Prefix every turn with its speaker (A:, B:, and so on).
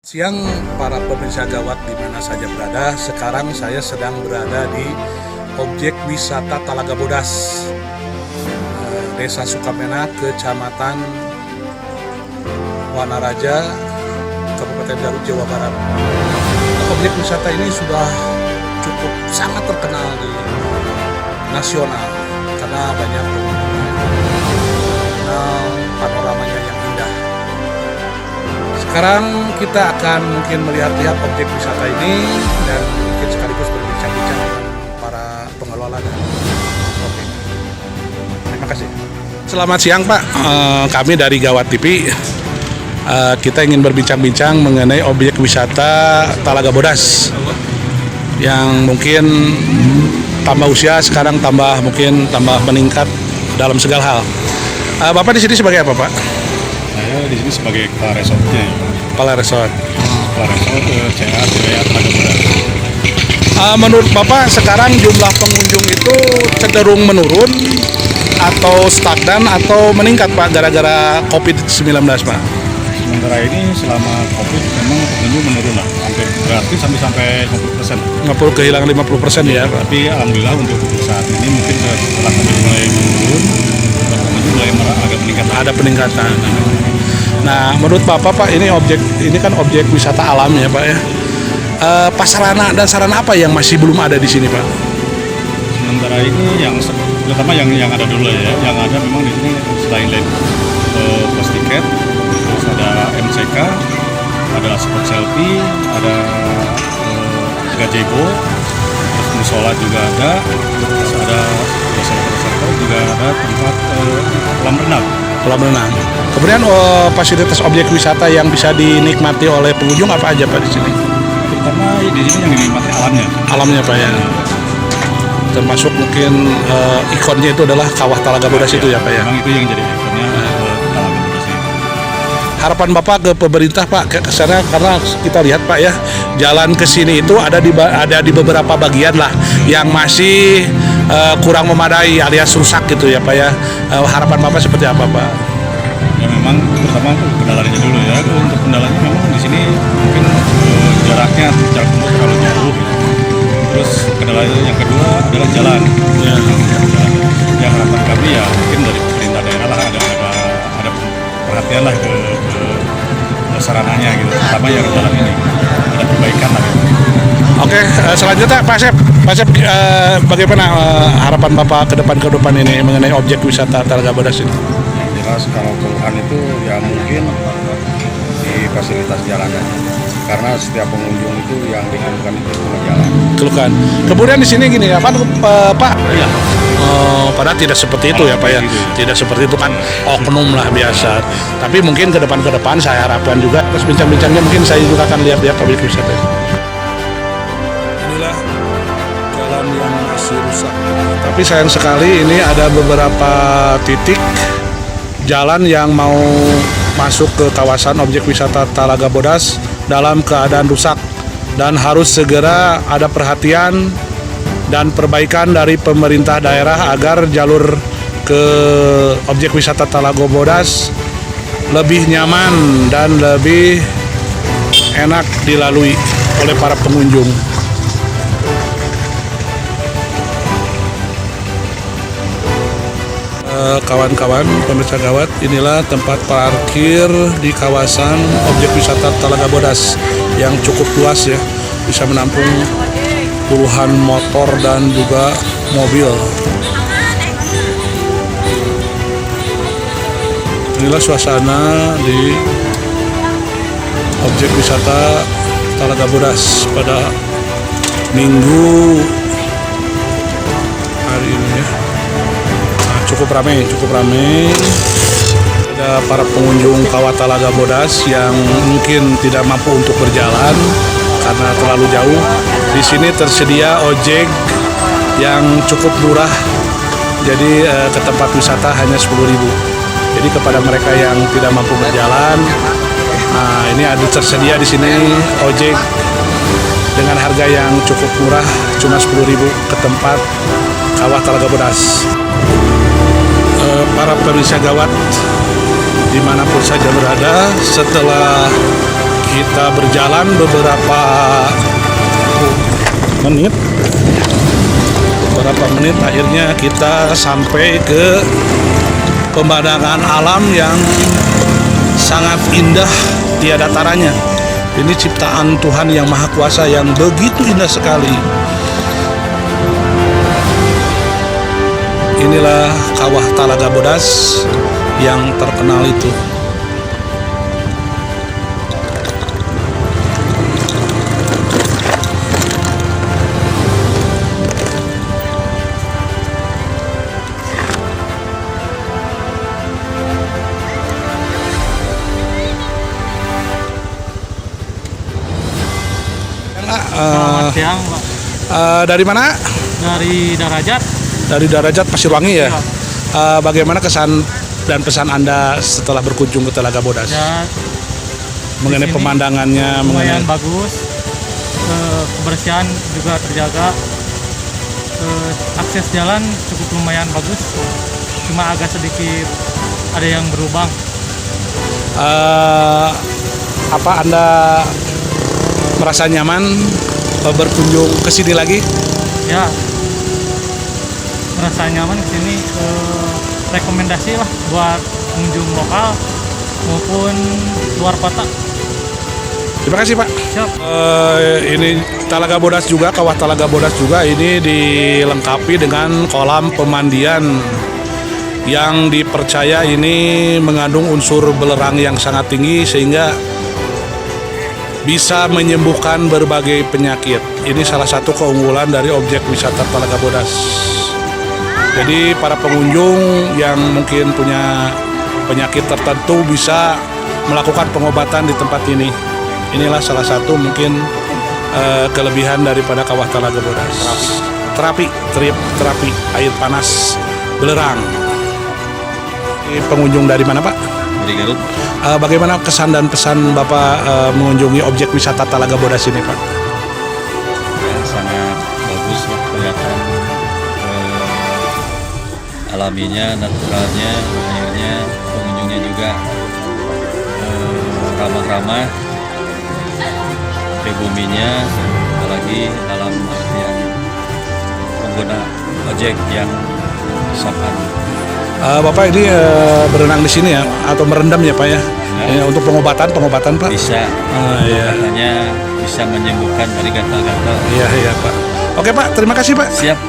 A: Siang para pemirsa gawat di mana saja berada, sekarang saya sedang berada di objek wisata Talaga Bodas, Desa Sukamena, Kecamatan Wanaraja, Kabupaten Garut, Jawa Barat. Objek wisata ini sudah cukup sangat terkenal di nasional karena banyak panoramanya yang indah. Sekarang kita akan mungkin melihat-lihat objek wisata ini dan mungkin sekaligus berbincang-bincang dengan para pengelola dan oke. Terima kasih. Selamat siang Pak, kami dari Gawat TV. Kita ingin berbincang-bincang mengenai objek wisata Talaga Bodas yang mungkin tambah usia sekarang tambah meningkat dalam segala hal. Bapak di sini sebagai apa Pak?
B: Saya di sini sebagai kepala resortnya.
A: Kepala resort.
B: Kepala resort CA Wilayah Talaga Bodas.
A: Menurut Bapak sekarang jumlah pengunjung itu cenderung menurun atau stagnan atau meningkat Pak gara-gara COVID-19 Pak?
B: Sementara ini selama COVID memang pengunjung menurun lah, hampir gratis sampai 50%.
A: Kehilangan 50% ya Pak?
B: Tapi alhamdulillah untuk saat ini mungkin setelah COVID mulai menurun, pengunjung mulai agak meningkat.
A: Ada peningkatan. Nah, menurut Bapak Pak, ini kan objek wisata alam ya Pak ya. Prasarana dan sarana apa yang masih belum ada di sini Pak?
B: Sementara ini yang terutama yang ada dulu ya, yang ada memang di sini selain pos tiket, terus ada MCK, ada spot selfie, ada gazebo, terus musola juga ada, terus ada sektor juga ada tempat kolam renang.
A: Kolam renang. Kemudian fasilitas objek wisata yang bisa dinikmati oleh pengunjung apa aja Pak di sini?
B: Terutama di sini yang dinikmati alamnya.
A: Alamnya Pak ya. Termasuk mungkin ikonnya itu adalah Kawah Talaga Bodas itu ya Pak ya.
B: Memang itu yang jadi ikonnya Talaga Bodas ini.
A: Harapan Bapak ke pemerintah Pak ke sana, karena kita lihat Pak ya, jalan ke sini itu ada di beberapa bagian lah yang masih kurang memadai alias rusak gitu ya Pak ya. Harapan Bapak seperti apa Pak?
B: Ya memang pertama kendalanya dulu ya. Untuk kendalanya memang di sini mungkin jarak tempuh terlalu jauh. Terus kendala yang kedua adalah jalan.
A: Ya.
B: Yang harapan kami ya mungkin dari pemerintah daerah lah ada perhatian lah ke sarananya gitu. Terutama yang jalan ini ada perbaikan lah. Gitu.
A: Oke, selanjutnya Pak Sep, bagaimana harapan Bapak ke depan ini mengenai objek wisata Talaga Bodas ini?
C: Yang jelas kalau keluhan itu ya mungkin di fasilitas jalannya, karena setiap pengunjung itu yang dikeluhkan itu cuma jalan.
A: Keluhkan. Kemudian di sini gini ya Pak, ya. Padahal tidak seperti itu ya Pak ya. Tidak seperti itu kan oknum lah biasa. Tapi mungkin ke depan saya harapkan juga terus bincang-bincangnya mungkin saya juga akan lihat objek wisata. Inilah jalan yang masih rusak. Tapi sayang sekali ini ada beberapa titik jalan yang mau masuk ke kawasan objek wisata Talaga Bodas dalam keadaan rusak dan harus segera ada perhatian dan perbaikan dari pemerintah daerah agar jalur ke objek wisata Talaga Bodas lebih nyaman dan lebih enak dilalui oleh para pengunjung. Kawan-kawan pemirsa gawat, inilah tempat parkir di kawasan objek wisata Talaga Bodas yang cukup luas ya, bisa menampung puluhan motor dan juga mobil. Inilah suasana di objek wisata Talaga Bodas pada Minggu hari ini ya. Cukup ramai. Ada para pengunjung Kawah Talaga Bodas yang mungkin tidak mampu untuk berjalan karena terlalu jauh. Di sini tersedia ojek yang cukup murah. Jadi ke tempat wisata hanya 10.000. Jadi kepada mereka yang tidak mampu berjalan, ini ada tersedia di sini ojek dengan harga yang cukup murah, cuma 10.000 ke tempat Kawah Talaga Bodas. Para pemirsa gawat dimanapun saja berada, setelah Kita berjalan beberapa menit. Akhirnya kita sampai ke pemandangan alam yang sangat indah tiada taranya. Ini ciptaan Tuhan yang Maha Kuasa yang begitu indah sekali. Inilah Kawah Talaga Bodas yang terkenal itu.
D: Selamat siang, Pak.
A: Dari mana?
D: Dari Darajat.
A: Dari Darajat Pasirwangi ya.
D: Iya.
A: Bagaimana kesan dan pesan Anda setelah berkunjung ke Talaga Bodas?
D: Ya,
A: Mengenai
D: di sini
A: pemandangannya,
D: lumayan
A: mengenai
D: bagus. Kebersihan juga terjaga. Akses jalan cukup lumayan bagus. Cuma agak sedikit ada yang berlubang.
A: apa Anda merasa nyaman berkunjung ke sini lagi?
D: Ya, merasa nyaman ke sini. Rekomendasi lah buat pengunjung lokal maupun luar kota.
A: Terima kasih Pak.
D: Siap.
A: Ini Talaga Bodas juga, Kawah Talaga Bodas juga ini dilengkapi dengan kolam pemandian yang dipercaya ini mengandung unsur belerang yang sangat tinggi sehingga bisa menyembuhkan berbagai penyakit. Ini salah satu keunggulan dari objek wisata Talaga Bodas. Jadi para pengunjung yang mungkin punya penyakit tertentu bisa melakukan pengobatan di tempat ini. Inilah salah satu mungkin kelebihan daripada Kawah Talaga Bodas. Terapi air panas belerang. Ini pengunjung dari mana Pak?
B: Dari Garut.
A: Bagaimana kesan dan pesan Bapak mengunjungi objek wisata Talaga Bodas ini Pak?
B: Ya, sangat bagus lah kelihatan alaminya, naturalnya, airnya, pengunjungnya juga ramah-ramah, pribuminya, apalagi dalam artian pengguna ojek yang sopan.
A: Bapak ini berenang di sini ya atau merendam ya Pak ya?
B: Ya.
A: Untuk pengobatan Pak?
B: Bisa,
A: Iya.
B: katanya bisa menyembuhkan dari gatal-gatal.
A: Iya Pak. Oke Pak, terima kasih Pak.
B: Siap.